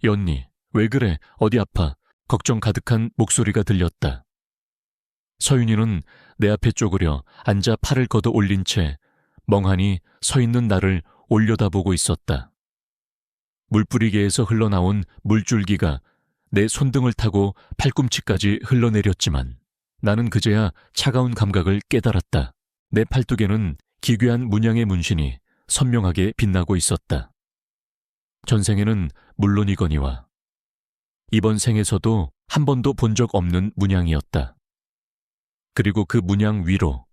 연니, 왜 그래? 어디 아파? 걱정 가득한 목소리가 들렸다. 서윤이는 내 앞에 쪼그려 앉아 팔을 걷어 올린 채 멍하니 서 있는 나를 올려다보고 있었다. 물뿌리개에서 흘러나온 물줄기가 내 손등을 타고 팔꿈치까지 흘러내렸지만 나는 그제야 차가운 감각을 깨달았다. 내 팔뚝에는 기괴한 문양의 문신이 선명하게 빛나고 있었다. 전생에는 물론이거니와 이번 생에서도 한 번도 본 적 없는 문양이었다. 그리고 그 문양 위로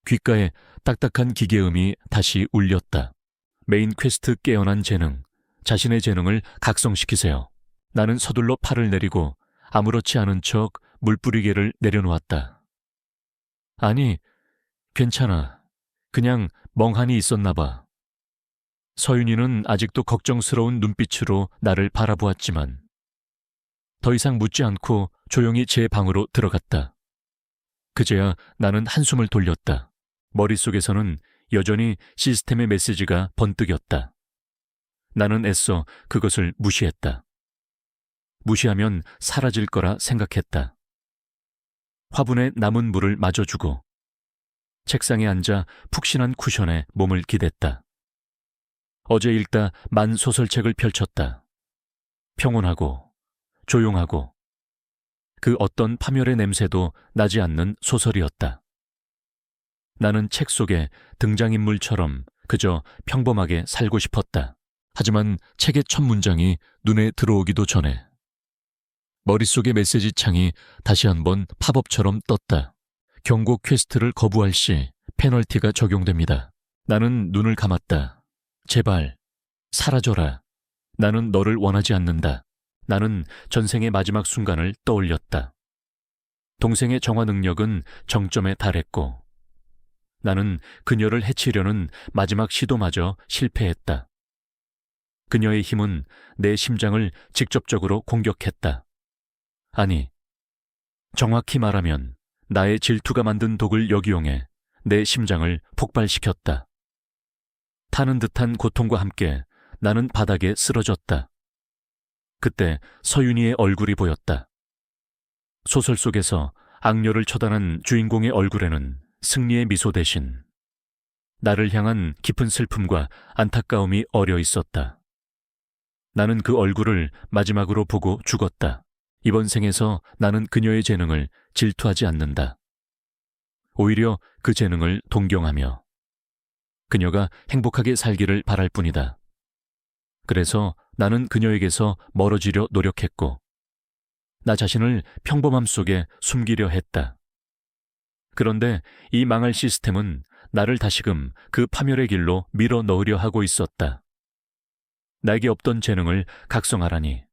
귓가에 딱딱한 기계음이 다시 울렸다. 메인 퀘스트 깨어난 재능, 자신의 재능을 각성시키세요. 나는 서둘러 팔을 내리고 아무렇지 않은 척 물뿌리개를 내려놓았다. 아니, 괜찮아. 그냥 멍하니 있었나 봐. 서윤이는 아직도 걱정스러운 눈빛으로 나를 바라보았지만 더 이상 묻지 않고 조용히 제 방으로 들어갔다. 그제야 나는 한숨을 돌렸다. 머릿속에서는 여전히 시스템의 메시지가 번뜩였다. 나는 애써 그것을 무시했다. 무시하면 사라질 거라 생각했다. 화분에 남은 물을 마저주고 책상에 앉아 푹신한 쿠션에 몸을 기댔다. 어제 읽다 만 소설책을 펼쳤다. 평온하고 조용하고 그 어떤 파멸의 냄새도 나지 않는 소설이었다. 나는 책 속의 등장인물처럼 그저 평범하게 살고 싶었다. 하지만 책의 첫 문장이 눈에 들어오기도 전에 머릿속의 메시지 창이 다시 한번 팝업처럼 떴다. 경고 퀘스트를 거부할 시 페널티가 적용됩니다. 나는 눈을 감았다. 제발, 사라져라. 나는 너를 원하지 않는다. 나는 전생의 마지막 순간을 떠올렸다. 동생의 정화 능력은 정점에 달했고 나는 그녀를 해치려는 마지막 시도마저 실패했다. 그녀의 힘은 내 심장을 직접적으로 공격했다. 아니, 정확히 말하면 나의 질투가 만든 독을 역이용해 내 심장을 폭발시켰다. 타는 듯한 고통과 함께 나는 바닥에 쓰러졌다. 그때 서윤이의 얼굴이 보였다. 소설 속에서 악녀를 처단한 주인공의 얼굴에는 승리의 미소 대신 나를 향한 깊은 슬픔과 안타까움이 어려 있었다. 나는 그 얼굴을 마지막으로 보고 죽었다. 이번 생에서 나는 그녀의 재능을 질투하지 않는다. 오히려 그 재능을 동경하며 그녀가 행복하게 살기를 바랄 뿐이다. 그래서 나는 그녀에게서 멀어지려 노력했고 나 자신을 평범함 속에 숨기려 했다. 그런데 이 망할 시스템은 나를 다시금 그 파멸의 길로 밀어 넣으려 하고 있었다. 나에게 없던 재능을 각성하라니.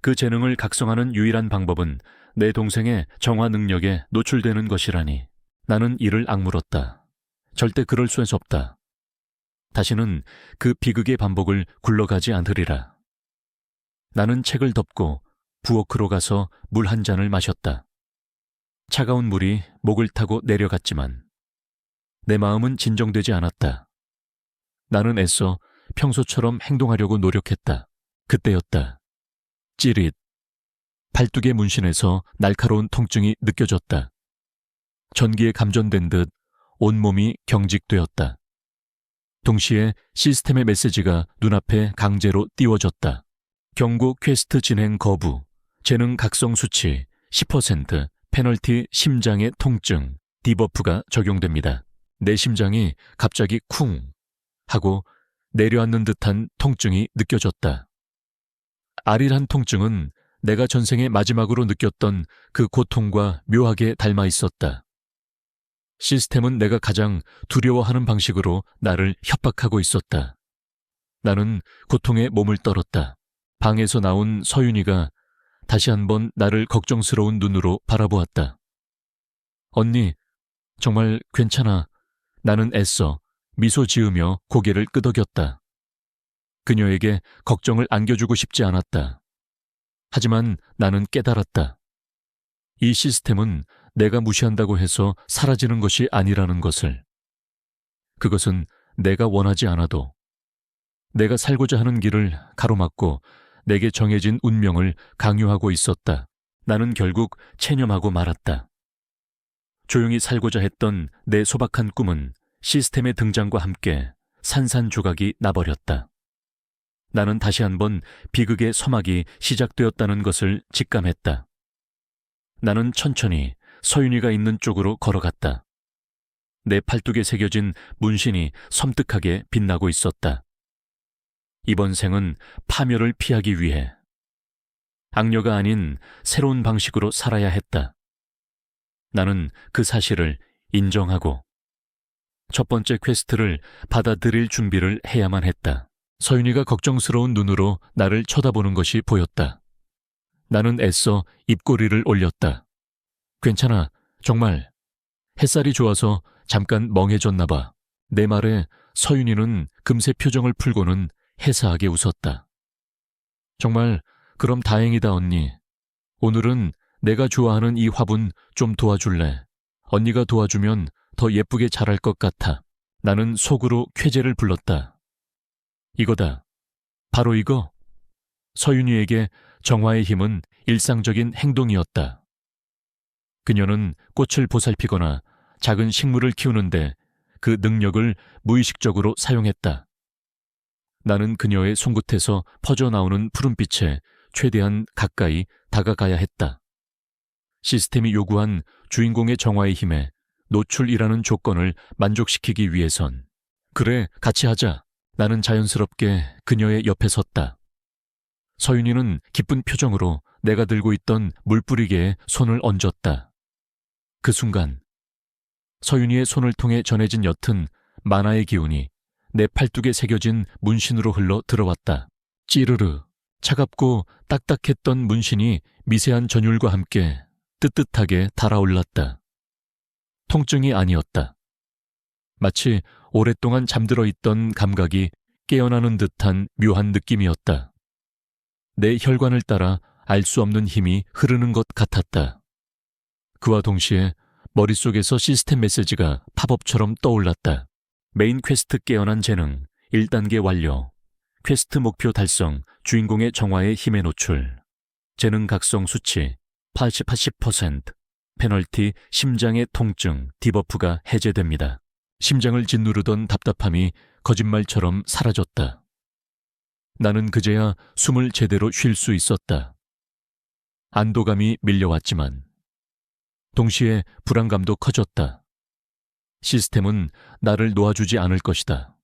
그 재능을 각성하는 유일한 방법은 내 동생의 정화 능력에 노출되는 것이라니. 나는 이를 악물었다. 절대 그럴 수 없다. 다시는 그 비극의 반복을 굴러가지 않으리라. 나는 책을 덮고 부엌으로 가서 물 한 잔을 마셨다. 차가운 물이 목을 타고 내려갔지만 내 마음은 진정되지 않았다. 나는 애써 평소처럼 행동하려고 노력했다. 그때였다. 찌릿. 팔뚝의 문신에서 날카로운 통증이 느껴졌다. 전기에 감전된 듯 온몸이 경직되었다. 동시에 시스템의 메시지가 눈앞에 강제로 띄워졌다. 경고 퀘스트 진행 거부, 재능 각성 수치 10%, 페널티 심장의 통증, 디버프가 적용됩니다. 내 심장이 갑자기 쿵 하고 내려앉는 듯한 통증이 느껴졌다. 아릴한 통증은 내가 전생에 마지막으로 느꼈던 그 고통과 묘하게 닮아 있었다. 시스템은 내가 가장 두려워하는 방식으로 나를 협박하고 있었다. 나는 고통에 몸을 떨었다. 방에서 나온 서윤이가 다시 한번 나를 걱정스러운 눈으로 바라보았다. 언니, 정말 괜찮아. 나는 애써 미소 지으며 고개를 끄덕였다. 그녀에게 걱정을 안겨주고 싶지 않았다. 하지만 나는 깨달았다. 이 시스템은 내가 무시한다고 해서 사라지는 것이 아니라는 것을. 그것은 내가 원하지 않아도 내가 살고자 하는 길을 가로막고 내게 정해진 운명을 강요하고 있었다. 나는 결국 체념하고 말았다. 조용히 살고자 했던 내 소박한 꿈은 시스템의 등장과 함께 산산조각이 나버렸다. 나는 다시 한번 비극의 서막이 시작되었다는 것을 직감했다. 나는 천천히 서윤이가 있는 쪽으로 걸어갔다. 내 팔뚝에 새겨진 문신이 섬뜩하게 빛나고 있었다. 이번 생은 파멸을 피하기 위해 악녀가 아닌 새로운 방식으로 살아야 했다. 나는 그 사실을 인정하고 첫 번째 퀘스트를 받아들일 준비를 해야만 했다. 서윤이가 걱정스러운 눈으로 나를 쳐다보는 것이 보였다. 나는 애써 입꼬리를 올렸다. 괜찮아, 정말. 햇살이 좋아서 잠깐 멍해졌나 봐. 내 말에 서윤이는 금세 표정을 풀고는 해사하게 웃었다. 정말 그럼 다행이다, 언니. 오늘은 내가 좋아하는 이 화분 좀 도와줄래? 언니가 도와주면 더 예쁘게 자랄 것 같아. 나는 속으로 쾌재를 불렀다. 이거다. 바로 이거. 서윤이에게 정화의 힘은 일상적인 행동이었다. 그녀는 꽃을 보살피거나 작은 식물을 키우는데 그 능력을 무의식적으로 사용했다. 나는 그녀의 손끝에서 퍼져나오는 푸른빛에 최대한 가까이 다가가야 했다. 시스템이 요구한 주인공의 정화의 힘에 노출이라는 조건을 만족시키기 위해선 그래, 같이 하자. 나는 자연스럽게 그녀의 옆에 섰다. 서윤이는 기쁜 표정으로 내가 들고 있던 물뿌리개에 손을 얹었다. 그 순간 서윤이의 손을 통해 전해진 옅은 만화의 기운이 내 팔뚝에 새겨진 문신으로 흘러 들어왔다. 찌르르. 차갑고 딱딱했던 문신이 미세한 전율과 함께 뜨뜻하게 달아올랐다. 통증이 아니었다. 마치 오랫동안 잠들어 있던 감각이 깨어나는 듯한 묘한 느낌이었다. 내 혈관을 따라 알 수 없는 힘이 흐르는 것 같았다. 그와 동시에 머릿속에서 시스템 메시지가 팝업처럼 떠올랐다. 메인 퀘스트 깨어난 재능 1단계 완료. 퀘스트 목표 달성, 주인공의 정화의 힘의 노출. 재능 각성 수치 80%. 페널티 심장의 통증, 디버프가 해제됩니다. 심장을 짓누르던 답답함이 거짓말처럼 사라졌다. 나는 그제야 숨을 제대로 쉴 수 있었다. 안도감이 밀려왔지만 동시에 불안감도 커졌다. 시스템은 나를 놓아주지 않을 것이다.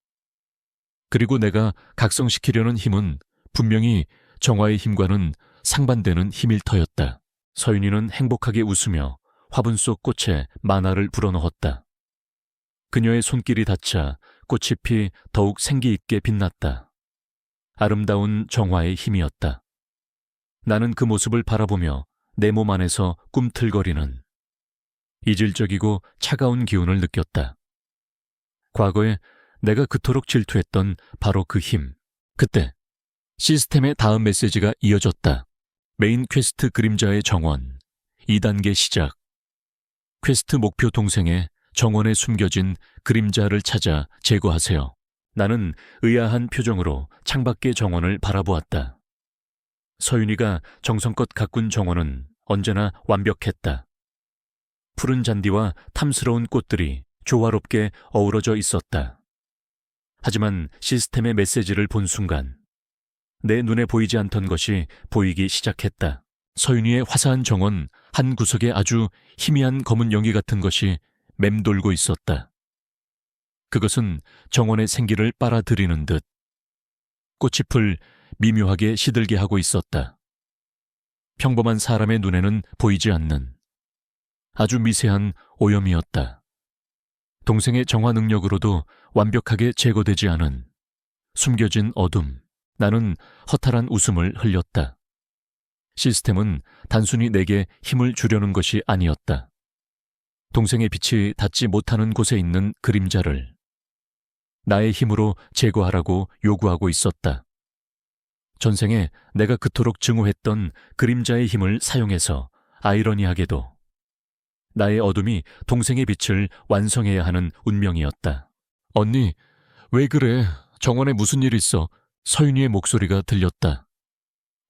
그리고 내가 각성시키려는 힘은 분명히 정화의 힘과는 상반되는 힘일 터였다. 서윤이는 행복하게 웃으며 화분 속 꽃에 만화를 불어넣었다. 그녀의 손길이 닿자 꽃이 피 더욱 생기 있게 빛났다. 아름다운 정화의 힘이었다. 나는 그 모습을 바라보며 내 몸 안에서 꿈틀거리는 이질적이고 차가운 기운을 느꼈다. 과거에 내가 그토록 질투했던 바로 그 힘. 그때 시스템의 다음 메시지가 이어졌다. 메인 퀘스트 그림자의 정원 2단계 시작. 퀘스트 목표 동생의 정원에 숨겨진 그림자를 찾아 제거하세요. 나는 의아한 표정으로 창밖의 정원을 바라보았다. 서윤이가 정성껏 가꾼 정원은 언제나 완벽했다. 푸른 잔디와 탐스러운 꽃들이 조화롭게 어우러져 있었다. 하지만 시스템의 메시지를 본 순간 내 눈에 보이지 않던 것이 보이기 시작했다. 서윤이의 화사한 정원 한 구석에 아주 희미한 검은 영이 같은 것이 맴돌고 있었다. 그것은 정원의 생기를 빨아들이는 듯 꽃잎을 미묘하게 시들게 하고 있었다. 평범한 사람의 눈에는 보이지 않는 아주 미세한 오염이었다. 동생의 정화 능력으로도 완벽하게 제거되지 않은 숨겨진 어둠. 나는 허탈한 웃음을 흘렸다. 시스템은 단순히 내게 힘을 주려는 것이 아니었다. 동생의 빛이 닿지 못하는 곳에 있는 그림자를 나의 힘으로 제거하라고 요구하고 있었다. 전생에 내가 그토록 증오했던 그림자의 힘을 사용해서 아이러니하게도 나의 어둠이 동생의 빛을 완성해야 하는 운명이었다. 언니, 왜 그래? 정원에 무슨 일 있어? 서윤이의 목소리가 들렸다.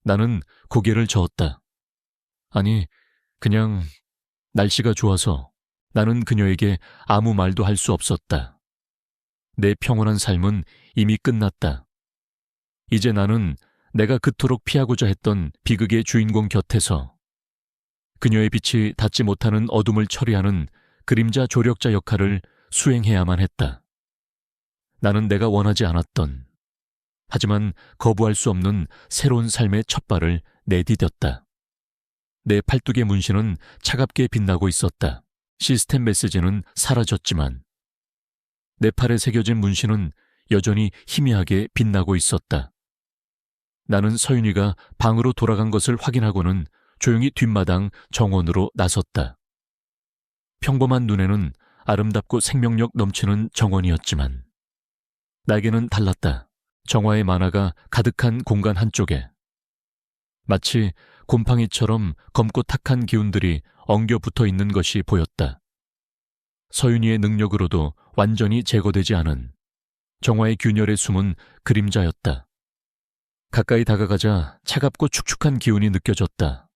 나는 고개를 저었다. 아니, 그냥 날씨가 좋아서. 나는 그녀에게 아무 말도 할 수 없었다. 내 평온한 삶은 이미 끝났다. 이제 나는 내가 그토록 피하고자 했던 비극의 주인공 곁에서 그녀의 빛이 닿지 못하는 어둠을 처리하는 그림자 조력자 역할을 수행해야만 했다. 나는 내가 원하지 않았던, 하지만 거부할 수 없는 새로운 삶의 첫발을 내디뎠다. 내 팔뚝의 문신은 차갑게 빛나고 있었다. 시스템 메시지는 사라졌지만 내 팔에 새겨진 문신은 여전히 희미하게 빛나고 있었다. 나는 서윤이가 방으로 돌아간 것을 확인하고는 조용히 뒷마당 정원으로 나섰다. 평범한 눈에는 아름답고 생명력 넘치는 정원이었지만 나에게는 달랐다. 정화의 만화가 가득한 공간 한쪽에 마치 곰팡이처럼 검고 탁한 기운들이 엉겨 붙어 있는 것이 보였다. 서윤이의 능력으로도 완전히 제거되지 않은 정화의 균열에 숨은 그림자였다. 가까이 다가가자 차갑고 축축한 기운이 느껴졌다.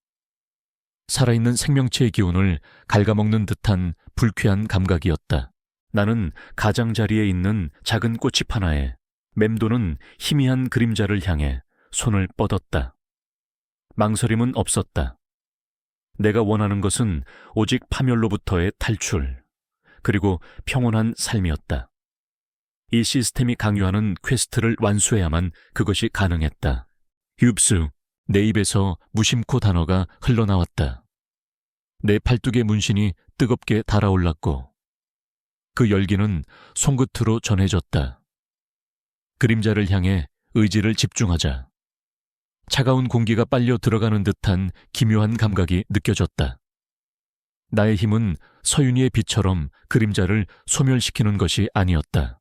살아있는 생명체의 기운을 갉아먹는 듯한 불쾌한 감각이었다. 나는 가장자리에 있는 작은 꽃잎 하나에 맴도는 희미한 그림자를 향해 손을 뻗었다. 망설임은 없었다. 내가 원하는 것은 오직 파멸로부터의 탈출, 그리고 평온한 삶이었다. 이 시스템이 강요하는 퀘스트를 완수해야만 그것이 가능했다. 흡수, 내 입에서 무심코 단어가 흘러나왔다. 내 팔뚝의 문신이 뜨겁게 달아올랐고 그 열기는 손끝으로 전해졌다. 그림자를 향해 의지를 집중하자. 차가운 공기가 빨려 들어가는 듯한 기묘한 감각이 느껴졌다. 나의 힘은 서윤이의 빛처럼 그림자를 소멸시키는 것이 아니었다.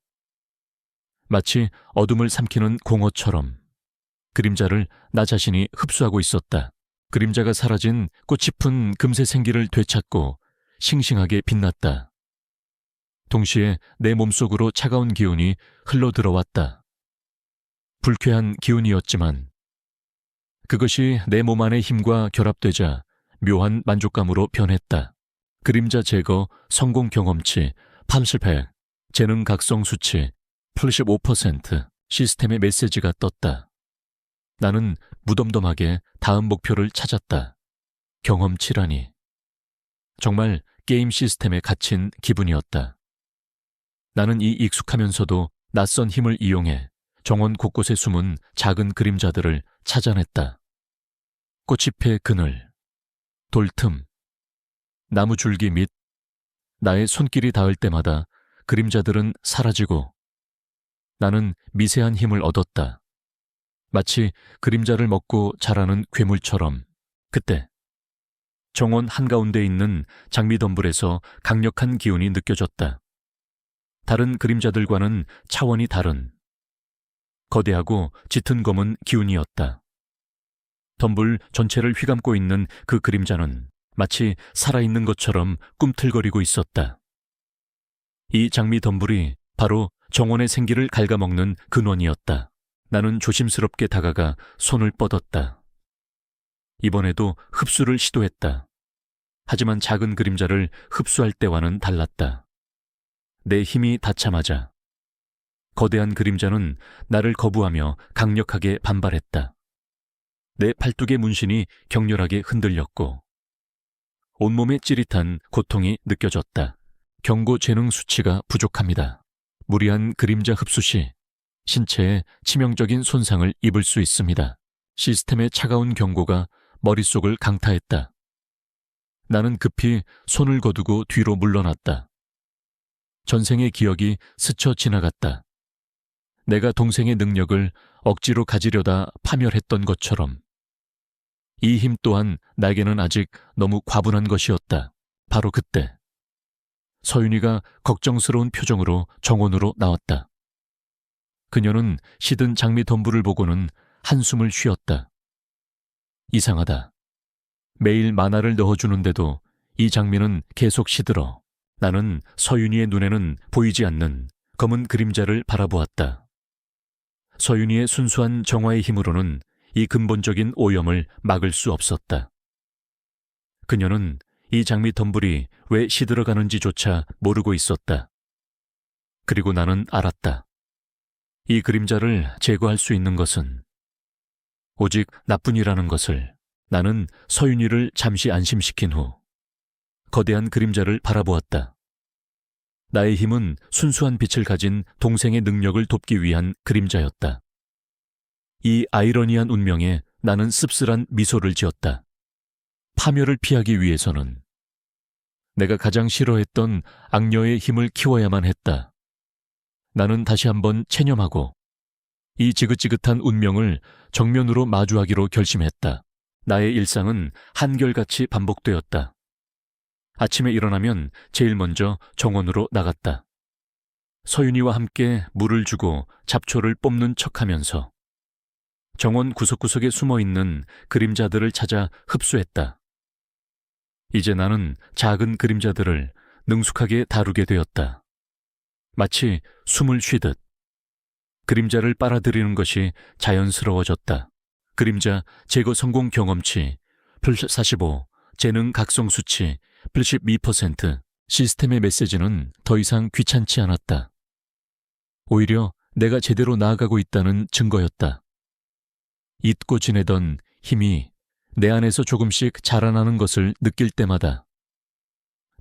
마치 어둠을 삼키는 공허처럼 그림자를 나 자신이 흡수하고 있었다. 그림자가 사라진 꽃잎은 금세 생기를 되찾고 싱싱하게 빛났다. 동시에 내 몸속으로 차가운 기운이 흘러들어왔다. 불쾌한 기운이었지만 그것이 내 몸 안의 힘과 결합되자 묘한 만족감으로 변했다. 그림자 제거 성공 경험치 80회, 재능 각성 수치 85%, 시스템의 메시지가 떴다. 나는 무덤덤하게 다음 목표를 찾았다. 경험치라니. 정말 게임 시스템에 갇힌 기분이었다. 나는 이 익숙하면서도 낯선 힘을 이용해 정원 곳곳에 숨은 작은 그림자들을 찾아냈다. 꽃잎의 그늘, 돌틈, 나무 줄기 밑, 나의 손길이 닿을 때마다 그림자들은 사라지고 나는 미세한 힘을 얻었다. 마치 그림자를 먹고 자라는 괴물처럼. 그때 정원 한가운데 있는 장미덤불에서 강력한 기운이 느껴졌다. 다른 그림자들과는 차원이 다른 거대하고 짙은 검은 기운이었다. 덤불 전체를 휘감고 있는 그 그림자는 마치 살아있는 것처럼 꿈틀거리고 있었다. 이 장미 덤불이 바로 정원의 생기를 갉아먹는 근원이었다. 나는 조심스럽게 다가가 손을 뻗었다. 이번에도 흡수를 시도했다. 하지만 작은 그림자를 흡수할 때와는 달랐다. 내 힘이 닿자마자 거대한 그림자는 나를 거부하며 강력하게 반발했다. 내 팔뚝의 문신이 격렬하게 흔들렸고 온몸에 찌릿한 고통이 느껴졌다. 경고 재능 수치가 부족합니다. 무리한 그림자 흡수 시 신체에 치명적인 손상을 입을 수 있습니다. 시스템의 차가운 경고가 머릿속을 강타했다. 나는 급히 손을 거두고 뒤로 물러났다. 전생의 기억이 스쳐 지나갔다. 내가 동생의 능력을 억지로 가지려다 파멸했던 것처럼 이 힘 또한 나에게는 아직 너무 과분한 것이었다. 바로 그때 서윤이가 걱정스러운 표정으로 정원으로 나왔다. 그녀는 시든 장미 덤불을 보고는 한숨을 쉬었다. 이상하다. 매일 만화를 넣어주는데도 이 장미는 계속 시들어. 나는 서윤이의 눈에는 보이지 않는 검은 그림자를 바라보았다. 서윤이의 순수한 정화의 힘으로는 이 근본적인 오염을 막을 수 없었다. 그녀는 이 장미 덤불이 왜 시들어가는지조차 모르고 있었다. 그리고 나는 알았다. 이 그림자를 제거할 수 있는 것은 오직 나뿐이라는 것을. 나는 서윤이를 잠시 안심시킨 후 거대한 그림자를 바라보았다. 나의 힘은 순수한 빛을 가진 동생의 능력을 돕기 위한 그림자였다. 이 아이러니한 운명에 나는 씁쓸한 미소를 지었다. 파멸을 피하기 위해서는 내가 가장 싫어했던 악녀의 힘을 키워야만 했다. 나는 다시 한번 체념하고 이 지긋지긋한 운명을 정면으로 마주하기로 결심했다. 나의 일상은 한결같이 반복되었다. 아침에 일어나면 제일 먼저 정원으로 나갔다. 서윤이와 함께 물을 주고 잡초를 뽑는 척하면서 정원 구석구석에 숨어있는 그림자들을 찾아 흡수했다. 이제 나는 작은 그림자들을 능숙하게 다루게 되었다. 마치 숨을 쉬듯 그림자를 빨아들이는 것이 자연스러워졌다. 그림자 제거 성공 경험치 플러스 45, 재능 각성 수치 플러스 2%. 시스템의 메시지는 더 이상 귀찮지 않았다. 오히려 내가 제대로 나아가고 있다는 증거였다. 잊고 지내던 힘이 내 안에서 조금씩 자라나는 것을 느낄 때마다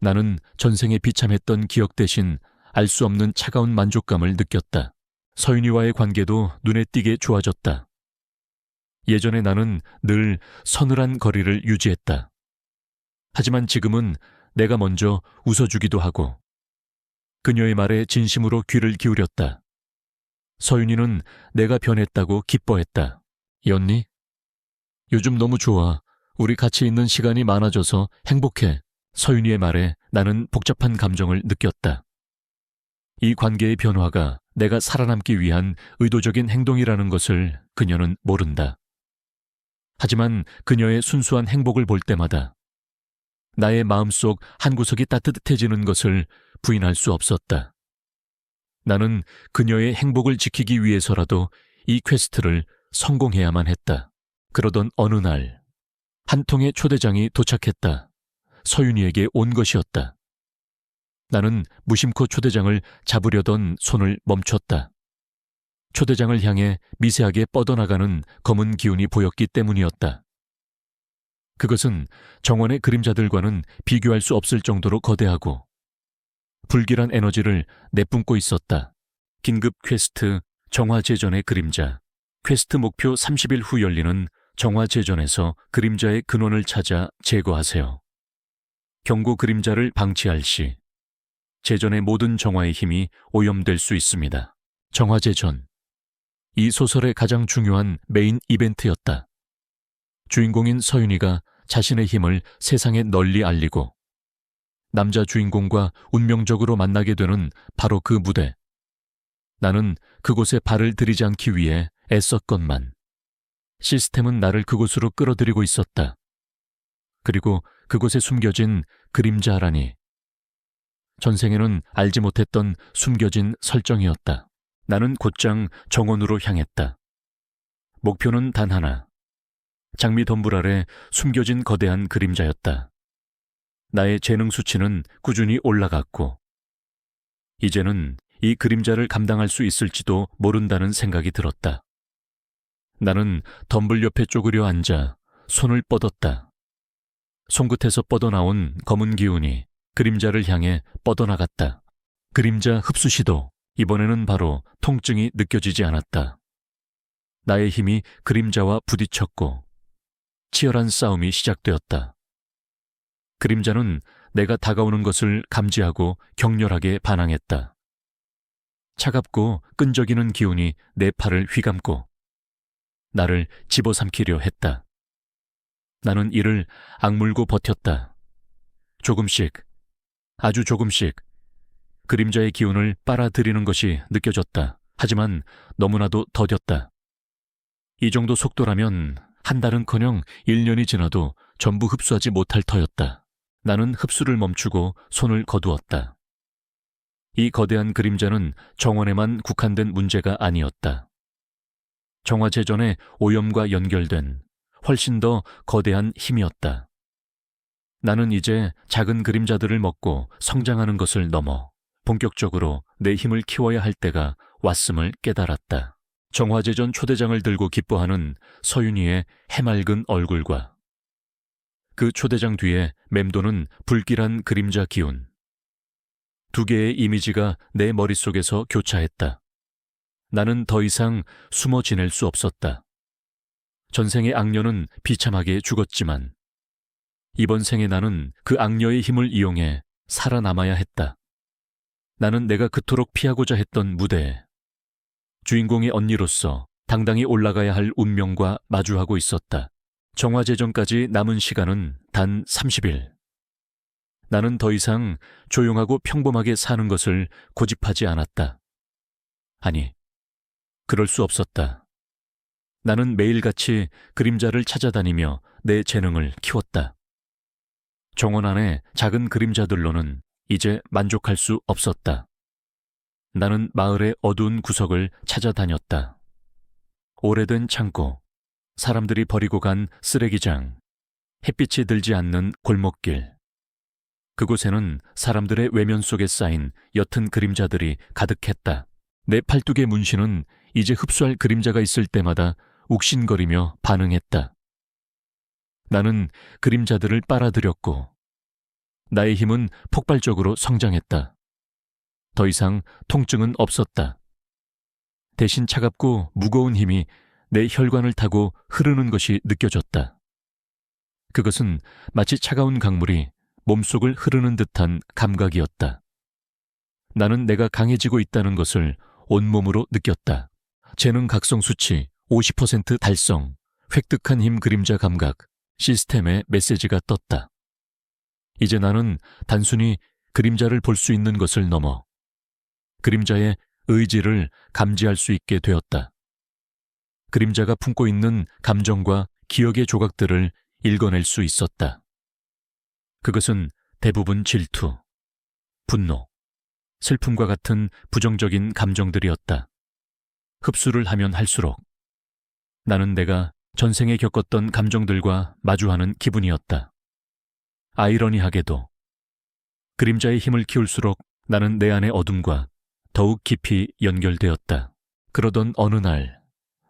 나는 전생에 비참했던 기억 대신 알 수 없는 차가운 만족감을 느꼈다. 서윤이와의 관계도 눈에 띄게 좋아졌다. 예전에 나는 늘 서늘한 거리를 유지했다. 하지만 지금은 내가 먼저 웃어주기도 하고 그녀의 말에 진심으로 귀를 기울였다. 서윤이는 내가 변했다고 기뻐했다. 연니? 요즘 너무 좋아. 우리 같이 있는 시간이 많아져서 행복해. 서윤이의 말에 나는 복잡한 감정을 느꼈다. 이 관계의 변화가 내가 살아남기 위한 의도적인 행동이라는 것을 그녀는 모른다. 하지만 그녀의 순수한 행복을 볼 때마다 나의 마음속 한 구석이 따뜻해지는 것을 부인할 수 없었다. 나는 그녀의 행복을 지키기 위해서라도 이 퀘스트를 성공해야만 했다. 그러던 어느 날, 한 통의 초대장이 도착했다. 서윤이에게 온 것이었다. 나는 무심코 초대장을 잡으려던 손을 멈췄다. 초대장을 향해 미세하게 뻗어나가는 검은 기운이 보였기 때문이었다. 그것은 정원의 그림자들과는 비교할 수 없을 정도로 거대하고 불길한 에너지를 내뿜고 있었다. 긴급 퀘스트 정화제전의 그림자. 퀘스트 목표 30일 후 열리는 정화제전에서 그림자의 근원을 찾아 제거하세요. 경고 그림자를 방치할 시 제전의 모든 정화의 힘이 오염될 수 있습니다. 정화제전. 이 소설의 가장 중요한 메인 이벤트였다. 주인공인 서윤이가 자신의 힘을 세상에 널리 알리고 남자 주인공과 운명적으로 만나게 되는 바로 그 무대. 나는 그곳에 발을 들이지 않기 위해 애썼건만 시스템은 나를 그곳으로 끌어들이고 있었다. 그리고 그곳에 숨겨진 그림자라니. 전생에는 알지 못했던 숨겨진 설정이었다. 나는 곧장 정원으로 향했다. 목표는 단 하나. 장미 덤불 아래 숨겨진 거대한 그림자였다. 나의 재능 수치는 꾸준히 올라갔고 이제는 이 그림자를 감당할 수 있을지도 모른다는 생각이 들었다. 나는 덤불 옆에 쪼그려 앉아 손을 뻗었다. 손끝에서 뻗어나온 검은 기운이 그림자를 향해 뻗어나갔다. 그림자 흡수 시도. 이번에는 바로 통증이 느껴지지 않았다. 나의 힘이 그림자와 부딪혔고 치열한 싸움이 시작되었다. 그림자는 내가 다가오는 것을 감지하고 격렬하게 반항했다. 차갑고 끈적이는 기운이 내 팔을 휘감고 나를 집어삼키려 했다. 나는 이를 악물고 버텼다. 조금씩, 아주 조금씩 그림자의 기운을 빨아들이는 것이 느껴졌다. 하지만 너무나도 더뎠다. 이 정도 속도라면 한 달은커녕 1년이 지나도 전부 흡수하지 못할 터였다. 나는 흡수를 멈추고 손을 거두었다. 이 거대한 그림자는 정원에만 국한된 문제가 아니었다. 정화제전의 오염과 연결된 훨씬 더 거대한 힘이었다. 나는 이제 작은 그림자들을 먹고 성장하는 것을 넘어 본격적으로 내 힘을 키워야 할 때가 왔음을 깨달았다. 정화제전 초대장을 들고 기뻐하는 서윤이의 해맑은 얼굴과 그 초대장 뒤에 맴도는 불길한 그림자 기운. 두 개의 이미지가 내 머릿속에서 교차했다. 나는 더 이상 숨어 지낼 수 없었다. 전생의 악녀는 비참하게 죽었지만 이번 생에 나는 그 악녀의 힘을 이용해 살아남아야 했다. 나는 내가 그토록 피하고자 했던 무대에 주인공의 언니로서 당당히 올라가야 할 운명과 마주하고 있었다. 정화제전까지 남은 시간은 단 30일. 나는 더 이상 조용하고 평범하게 사는 것을 고집하지 않았다. 아니, 그럴 수 없었다. 나는 매일같이 그림자를 찾아다니며 내 재능을 키웠다. 정원 안의 작은 그림자들로는 이제 만족할 수 없었다. 나는 마을의 어두운 구석을 찾아다녔다. 오래된 창고, 사람들이 버리고 간 쓰레기장, 햇빛이 들지 않는 골목길. 그곳에는 사람들의 외면 속에 쌓인 옅은 그림자들이 가득했다. 내 팔뚝의 문신은 이제 흡수할 그림자가 있을 때마다 욱신거리며 반응했다. 나는 그림자들을 빨아들였고 나의 힘은 폭발적으로 성장했다. 더 이상 통증은 없었다. 대신 차갑고 무거운 힘이 내 혈관을 타고 흐르는 것이 느껴졌다. 그것은 마치 차가운 강물이 몸속을 흐르는 듯한 감각이었다. 나는 내가 강해지고 있다는 것을 온몸으로 느꼈다. 재능 각성 수치 50% 달성, 획득한 힘 그림자 감각, 시스템의 메시지가 떴다. 이제 나는 단순히 그림자를 볼 수 있는 것을 넘어 그림자의 의지를 감지할 수 있게 되었다. 그림자가 품고 있는 감정과 기억의 조각들을 읽어낼 수 있었다. 그것은 대부분 질투, 분노, 슬픔과 같은 부정적인 감정들이었다. 흡수를 하면 할수록 나는 내가 전생에 겪었던 감정들과 마주하는 기분이었다. 아이러니하게도 그림자의 힘을 키울수록 나는 내 안의 어둠과 더욱 깊이 연결되었다. 그러던 어느 날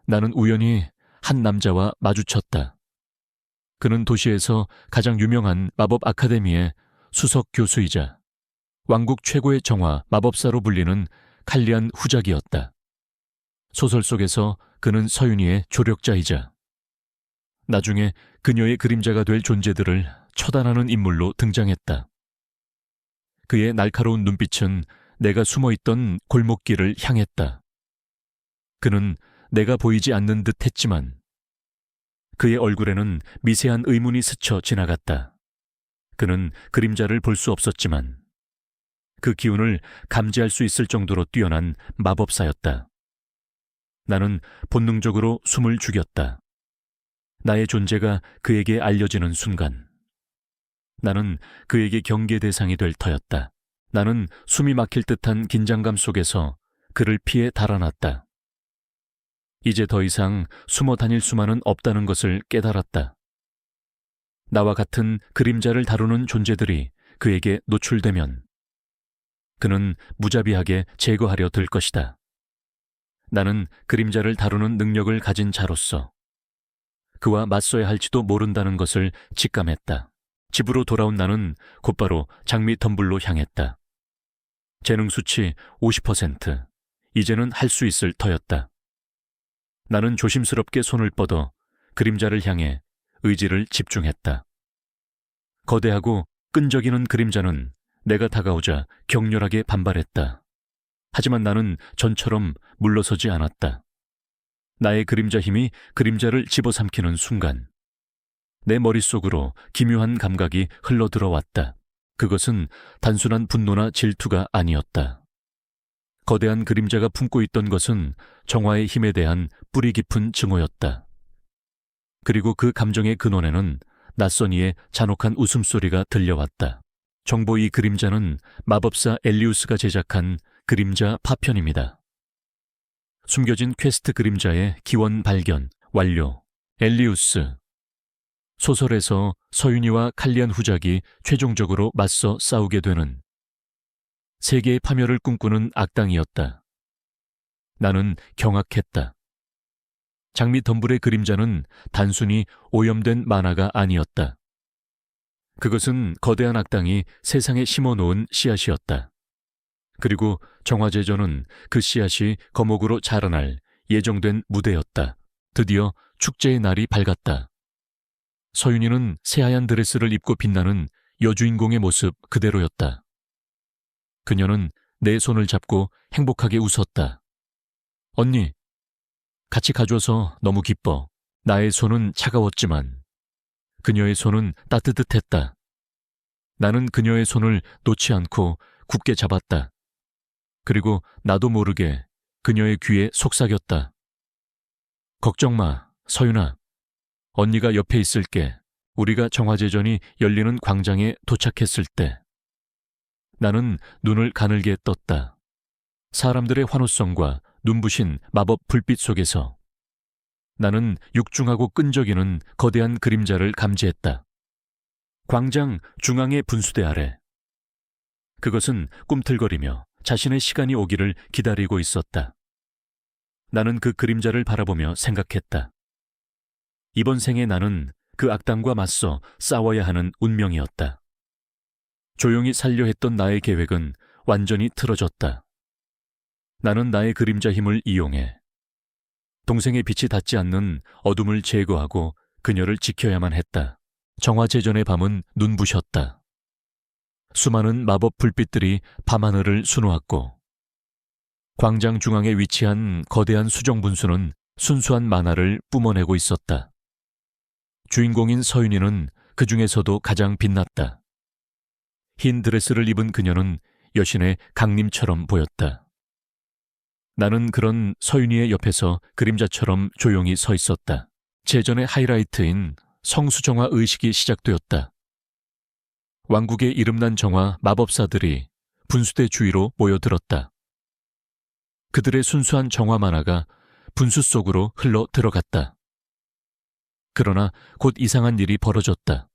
나는 우연히 한 남자와 마주쳤다. 그는 도시에서 가장 유명한 마법 아카데미의 수석 교수이자 왕국 최고의 정화 마법사로 불리는 칼리안 후작이었다. 소설 속에서 그는 서윤이의 조력자이자 나중에 그녀의 그림자가 될 존재들을 처단하는 인물로 등장했다. 그의 날카로운 눈빛은 내가 숨어있던 골목길을 향했다. 그는 내가 보이지 않는 듯 했지만 그의 얼굴에는 미세한 의문이 스쳐 지나갔다. 그는 그림자를 볼 수 없었지만 그 기운을 감지할 수 있을 정도로 뛰어난 마법사였다. 나는 본능적으로 숨을 죽였다. 나의 존재가 그에게 알려지는 순간 나는 그에게 경계 대상이 될 터였다. 나는 숨이 막힐 듯한 긴장감 속에서 그를 피해 달아났다. 이제 더 이상 숨어 다닐 수만은 없다는 것을 깨달았다. 나와 같은 그림자를 다루는 존재들이 그에게 노출되면 그는 무자비하게 제거하려 들 것이다. 나는 그림자를 다루는 능력을 가진 자로서 그와 맞서야 할지도 모른다는 것을 직감했다. 집으로 돌아온 나는 곧바로 장미 텀블로 향했다. 재능 수치 50%, 이제는 할 수 있을 터였다. 나는 조심스럽게 손을 뻗어 그림자를 향해 의지를 집중했다. 거대하고 끈적이는 그림자는 내가 다가오자 격렬하게 반발했다. 하지만 나는 전처럼 물러서지 않았다. 나의 그림자 힘이 그림자를 집어삼키는 순간 내 머릿속으로 기묘한 감각이 흘러들어왔다. 그것은 단순한 분노나 질투가 아니었다. 거대한 그림자가 품고 있던 것은 정화의 힘에 대한 뿌리 깊은 증오였다. 그리고 그 감정의 근원에는 낯선 이의 잔혹한 웃음소리가 들려왔다. 정보 이 그림자는 마법사 엘리우스가 제작한 그림자 파편입니다. 숨겨진 퀘스트 그림자의 기원 발견 완료. 엘리우스. 소설에서 서윤이와 칼리안 후작이 최종적으로 맞서 싸우게 되는 세계의 파멸을 꿈꾸는 악당이었다. 나는 경악했다. 장미 덤불의 그림자는 단순히 오염된 만화가 아니었다. 그것은 거대한 악당이 세상에 심어놓은 씨앗이었다. 그리고 정화제전은 그 씨앗이 거목으로 자라날 예정된 무대였다. 드디어 축제의 날이 밝았다. 서윤이는 새하얀 드레스를 입고 빛나는 여주인공의 모습 그대로였다. 그녀는 내 손을 잡고 행복하게 웃었다. 언니, 같이 가줘서 너무 기뻐. 나의 손은 차가웠지만 그녀의 손은 따뜻했다. 나는 그녀의 손을 놓지 않고 굳게 잡았다. 그리고 나도 모르게 그녀의 귀에 속삭였다. 걱정 마, 서윤아. 언니가 옆에 있을게. 우리가 정화제전이 열리는 광장에 도착했을 때. 나는 눈을 가늘게 떴다. 사람들의 환호성과 눈부신 마법 불빛 속에서 나는 육중하고 끈적이는 거대한 그림자를 감지했다. 광장 중앙의 분수대 아래. 그것은 꿈틀거리며 자신의 시간이 오기를 기다리고 있었다. 나는 그 그림자를 바라보며 생각했다. 이번 생에 나는 그 악당과 맞서 싸워야 하는 운명이었다. 조용히 살려 했던 나의 계획은 완전히 틀어졌다. 나는 나의 그림자 힘을 이용해 동생의 빛이 닿지 않는 어둠을 제거하고 그녀를 지켜야만 했다. 정화제전의 밤은 눈부셨다. 수많은 마법 불빛들이 밤하늘을 수놓았고 광장 중앙에 위치한 거대한 수정 분수는 순수한 만화를 뿜어내고 있었다. 주인공인 서윤이는 그 중에서도 가장 빛났다. 흰 드레스를 입은 그녀는 여신의 강림처럼 보였다. 나는 그런 서윤이의 옆에서 그림자처럼 조용히 서 있었다. 제전의 하이라이트인 성수정화 의식이 시작되었다. 왕국의 이름난 정화 마법사들이 분수대 주위로 모여들었다. 그들의 순수한 정화 만화가 분수 속으로 흘러 들어갔다. 그러나 곧 이상한 일이 벌어졌다.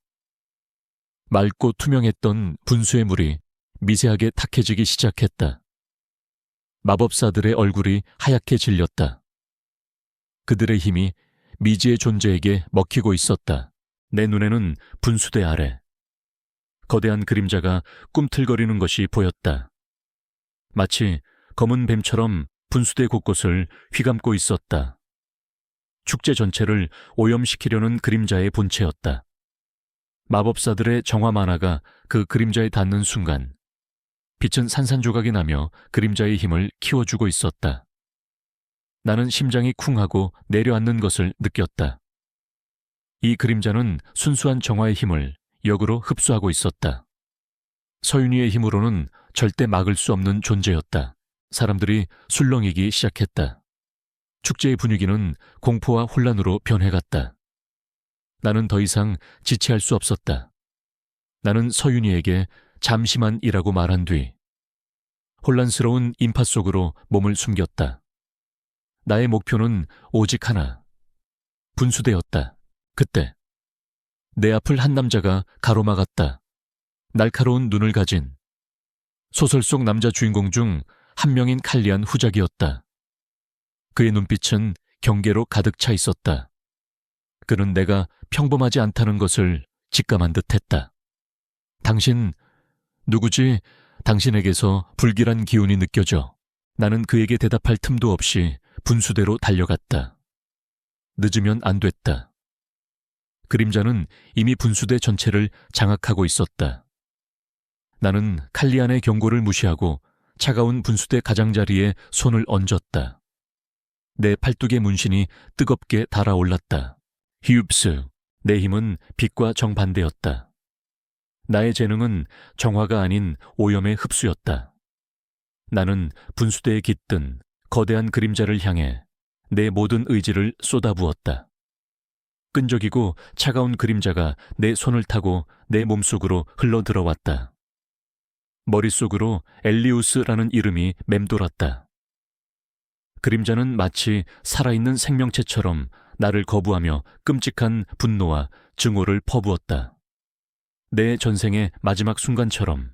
맑고 투명했던 분수의 물이 미세하게 탁해지기 시작했다. 마법사들의 얼굴이 하얗게 질렸다. 그들의 힘이 미지의 존재에게 먹히고 있었다. 내 눈에는 분수대 아래 거대한 그림자가 꿈틀거리는 것이 보였다. 마치 검은 뱀처럼 분수대 곳곳을 휘감고 있었다. 축제 전체를 오염시키려는 그림자의 본체였다. 마법사들의 정화 만화가 그 그림자에 닿는 순간 빛은 산산조각이 나며 그림자의 힘을 키워주고 있었다. 나는 심장이 쿵하고 내려앉는 것을 느꼈다. 이 그림자는 순수한 정화의 힘을 역으로 흡수하고 있었다. 서윤이의 힘으로는 절대 막을 수 없는 존재였다. 사람들이 술렁이기 시작했다. 축제의 분위기는 공포와 혼란으로 변해갔다. 나는 더 이상 지체할 수 없었다. 나는 서윤이에게 잠시만이라고 말한 뒤 혼란스러운 인파 속으로 몸을 숨겼다. 나의 목표는 오직 하나, 분수대였다. 그때 내 앞을 한 남자가 가로막았다. 날카로운 눈을 가진 소설 속 남자 주인공 중 한 명인 칼리안 후작이었다. 그의 눈빛은 경계로 가득 차 있었다. 그는 내가 평범하지 않다는 것을 직감한 듯했다. 당신 누구지? 당신에게서 불길한 기운이 느껴져. 나는 그에게 대답할 틈도 없이 분수대로 달려갔다. 늦으면 안 됐다. 그림자는 이미 분수대 전체를 장악하고 있었다. 나는 칼리안의 경고를 무시하고 차가운 분수대 가장자리에 손을 얹었다. 내 팔뚝의 문신이 뜨겁게 달아올랐다. 히웁스, 내 힘은 빛과 정반대였다. 나의 재능은 정화가 아닌 오염의 흡수였다. 나는 분수대에 깃든 거대한 그림자를 향해 내 모든 의지를 쏟아부었다. 끈적이고 차가운 그림자가 내 손을 타고 내 몸속으로 흘러들어왔다. 머릿속으로 엘리우스라는 이름이 맴돌았다. 그림자는 마치 살아있는 생명체처럼 나를 거부하며 끔찍한 분노와 증오를 퍼부었다. 내 전생의 마지막 순간처럼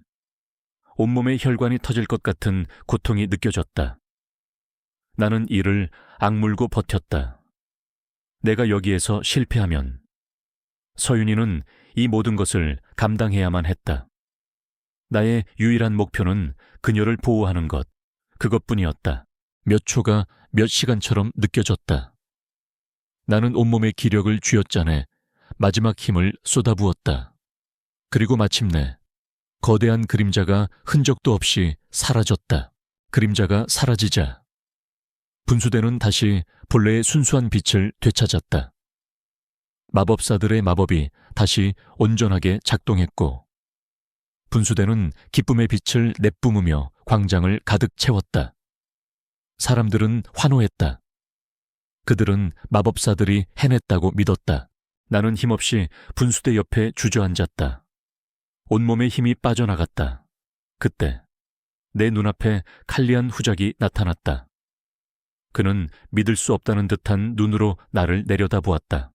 온몸의 혈관이 터질 것 같은 고통이 느껴졌다. 나는 이를 악물고 버텼다. 내가 여기에서 실패하면 서윤이는 이 모든 것을 감당해야만 했다. 나의 유일한 목표는 그녀를 보호하는 것, 그것뿐이었다. 몇 초가 몇 시간처럼 느껴졌다. 나는 온몸의 기력을 쥐어짜내 마지막 힘을 쏟아부었다. 그리고 마침내 거대한 그림자가 흔적도 없이 사라졌다. 그림자가 사라지자 분수대는 다시 본래의 순수한 빛을 되찾았다. 마법사들의 마법이 다시 온전하게 작동했고 분수대는 기쁨의 빛을 내뿜으며 광장을 가득 채웠다. 사람들은 환호했다. 그들은 마법사들이 해냈다고 믿었다. 나는 힘없이 분수대 옆에 주저앉았다. 온몸의 힘이 빠져나갔다. 그때 내 눈앞에 칼리안 후작이 나타났다. 그는 믿을 수 없다는 듯한 눈으로 나를 내려다보았다.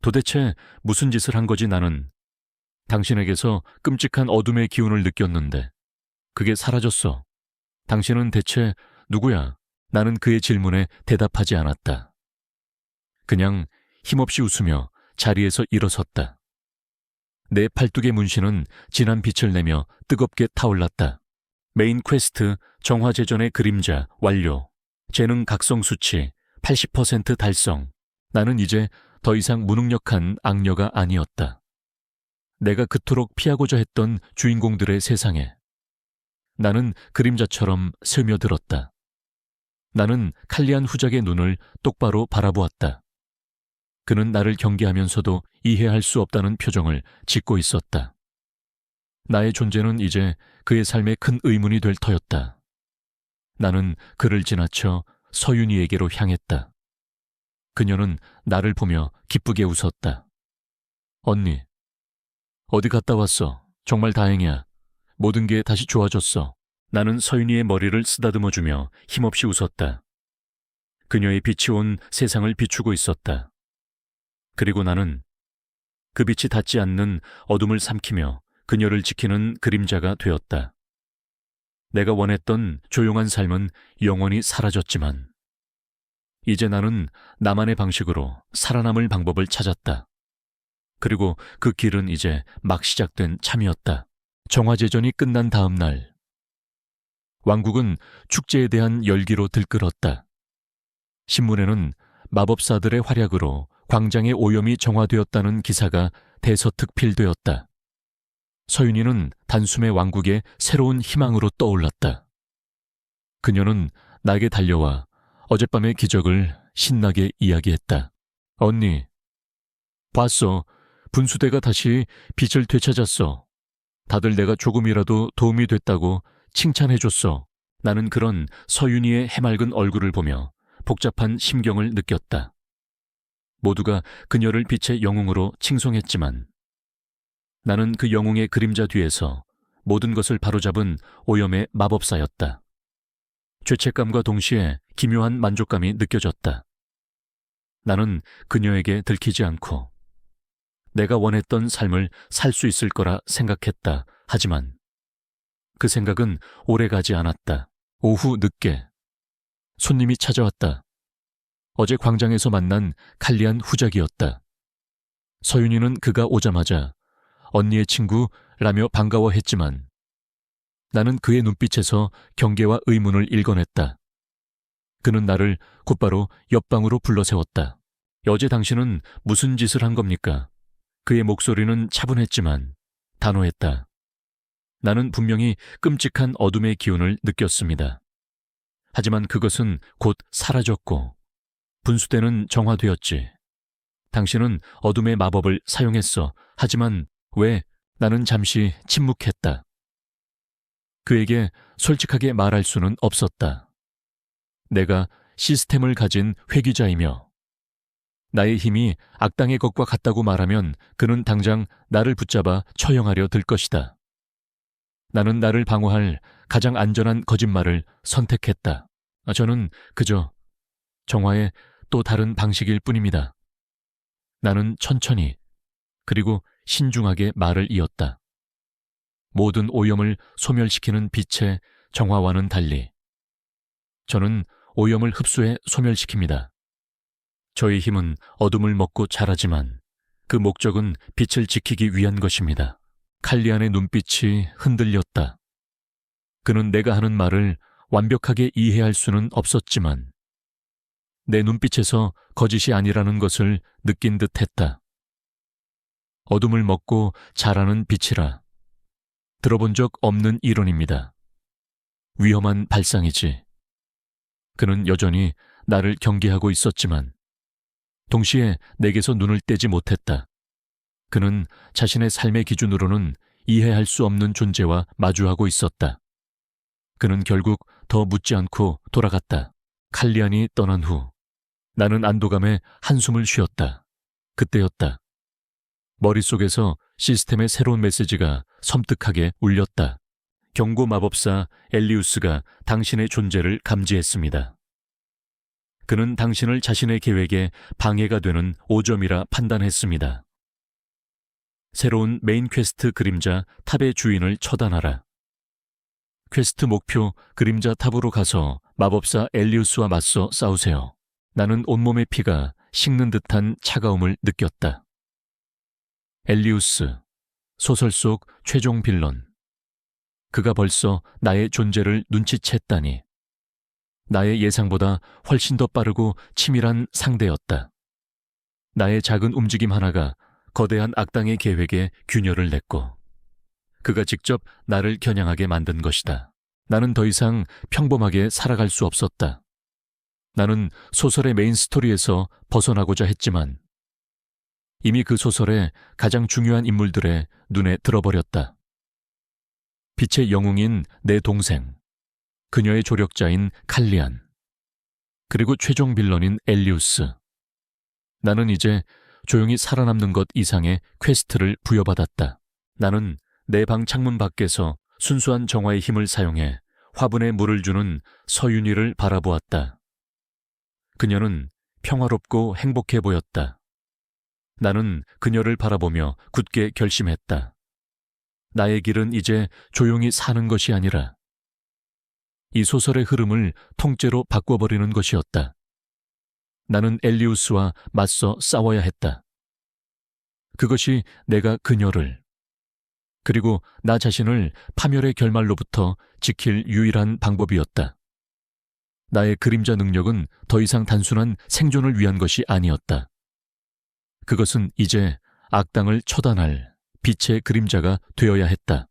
도대체 무슨 짓을 한 거지 나는? 당신에게서 끔찍한 어둠의 기운을 느꼈는데 그게 사라졌어. 당신은 대체 누구야? 나는 그의 질문에 대답하지 않았다. 그냥 힘없이 웃으며 자리에서 일어섰다. 내 팔뚝의 문신은 진한 빛을 내며 뜨겁게 타올랐다. 메인 퀘스트 정화제전의 그림자 완료. 재능 각성 수치 80% 달성. 나는 이제 더 이상 무능력한 악녀가 아니었다. 내가 그토록 피하고자 했던 주인공들의 세상에 나는 그림자처럼 스며들었다. 나는 칼리안 후작의 눈을 똑바로 바라보았다. 그는 나를 경계하면서도 이해할 수 없다는 표정을 짓고 있었다. 나의 존재는 이제 그의 삶에 큰 의문이 될 터였다. 나는 그를 지나쳐 서윤이에게로 향했다. 그녀는 나를 보며 기쁘게 웃었다. 언니, 어디 갔다 왔어? 정말 다행이야. 모든 게 다시 좋아졌어. 나는 서윤이의 머리를 쓰다듬어주며 힘없이 웃었다. 그녀의 빛이 온 세상을 비추고 있었다. 그리고 나는 그 빛이 닿지 않는 어둠을 삼키며 그녀를 지키는 그림자가 되었다. 내가 원했던 조용한 삶은 영원히 사라졌지만 이제 나는 나만의 방식으로 살아남을 방법을 찾았다. 그리고 그 길은 이제 막 시작된 참이었다. 정화제전이 끝난 다음 날 왕국은 축제에 대한 열기로 들끓었다. 신문에는 마법사들의 활약으로 광장의 오염이 정화되었다는 기사가 대서특필되었다. 서윤이는 단숨에 왕국의 새로운 희망으로 떠올랐다. 그녀는 나에게 달려와 어젯밤의 기적을 신나게 이야기했다. 언니, 봤어. 분수대가 다시 빛을 되찾았어. 다들 내가 조금이라도 도움이 됐다고 칭찬해줬어. 나는 그런 서윤이의 해맑은 얼굴을 보며 복잡한 심경을 느꼈다. 모두가 그녀를 빛의 영웅으로 칭송했지만 나는 그 영웅의 그림자 뒤에서 모든 것을 바로잡은 오염의 마법사였다. 죄책감과 동시에 기묘한 만족감이 느껴졌다. 나는 그녀에게 들키지 않고 내가 원했던 삶을 살 수 있을 거라 생각했다. 하지만 그 생각은 오래가지 않았다. 오후 늦게 손님이 찾아왔다. 어제 광장에서 만난 칼리안 후작이었다. 서윤이는 그가 오자마자 언니의 친구라며 반가워했지만 나는 그의 눈빛에서 경계와 의문을 읽어냈다. 그는 나를 곧바로 옆방으로 불러세웠다. 어제 당신은 무슨 짓을 한 겁니까? 그의 목소리는 차분했지만 단호했다. 나는 분명히 끔찍한 어둠의 기운을 느꼈습니다. 하지만 그것은 곧 사라졌고 분수대는 정화되었지. 당신은 어둠의 마법을 사용했어. 하지만 왜? 나는 잠시 침묵했다. 그에게 솔직하게 말할 수는 없었다. 내가 시스템을 가진 회귀자이며 나의 힘이 악당의 것과 같다고 말하면 그는 당장 나를 붙잡아 처형하려 들 것이다. 나는 나를 방어할 가장 안전한 거짓말을 선택했다. 저는 그저 정화의 또 다른 방식일 뿐입니다. 나는 천천히 그리고 신중하게 말을 이었다. 모든 오염을 소멸시키는 빛의 정화와는 달리 저는 오염을 흡수해 소멸시킵니다. 저의 힘은 어둠을 먹고 자라지만 그 목적은 빛을 지키기 위한 것입니다. 칼리안의 눈빛이 흔들렸다. 그는 내가 하는 말을 완벽하게 이해할 수는 없었지만 내 눈빛에서 거짓이 아니라는 것을 느낀 듯 했다. 어둠을 먹고 자라는 빛이라. 들어본 적 없는 이론입니다. 위험한 발상이지. 그는 여전히 나를 경계하고 있었지만 동시에 내게서 눈을 떼지 못했다. 그는 자신의 삶의 기준으로는 이해할 수 없는 존재와 마주하고 있었다. 그는 결국 더 묻지 않고 돌아갔다. 칼리안이 떠난 후 나는 안도감에 한숨을 쉬었다. 그때였다. 머릿속에서 시스템의 새로운 메시지가 섬뜩하게 울렸다. 경고 마법사 엘리우스가 당신의 존재를 감지했습니다. 그는 당신을 자신의 계획에 방해가 되는 오점이라 판단했습니다. 새로운 메인 퀘스트 그림자 탑의 주인을 처단하라. 퀘스트 목표 그림자 탑으로 가서 마법사 엘리우스와 맞서 싸우세요. 나는 온몸의 피가 식는 듯한 차가움을 느꼈다. 엘리우스, 소설 속 최종 빌런. 그가 벌써 나의 존재를 눈치챘다니. 나의 예상보다 훨씬 더 빠르고 치밀한 상대였다. 나의 작은 움직임 하나가 거대한 악당의 계획에 균열을 냈고 그가 직접 나를 겨냥하게 만든 것이다. 나는 더 이상 평범하게 살아갈 수 없었다. 나는 소설의 메인 스토리에서 벗어나고자 했지만 이미 그 소설의 가장 중요한 인물들의 눈에 들어버렸다. 빛의 영웅인 내 동생, 그녀의 조력자인 칼리안, 그리고 최종 빌런인 엘리우스. 나는 이제 조용히 살아남는 것 이상의 퀘스트를 부여받았다. 나는 내 방 창문 밖에서 순수한 정화의 힘을 사용해 화분에 물을 주는 서윤희를 바라보았다. 그녀는 평화롭고 행복해 보였다. 나는 그녀를 바라보며 굳게 결심했다. 나의 길은 이제 조용히 사는 것이 아니라 이 소설의 흐름을 통째로 바꿔버리는 것이었다. 나는 엘리우스와 맞서 싸워야 했다. 그것이 내가 그녀를 그리고 나 자신을 파멸의 결말로부터 지킬 유일한 방법이었다. 나의 그림자 능력은 더 이상 단순한 생존을 위한 것이 아니었다. 그것은 이제 악당을 처단할 빛의 그림자가 되어야 했다.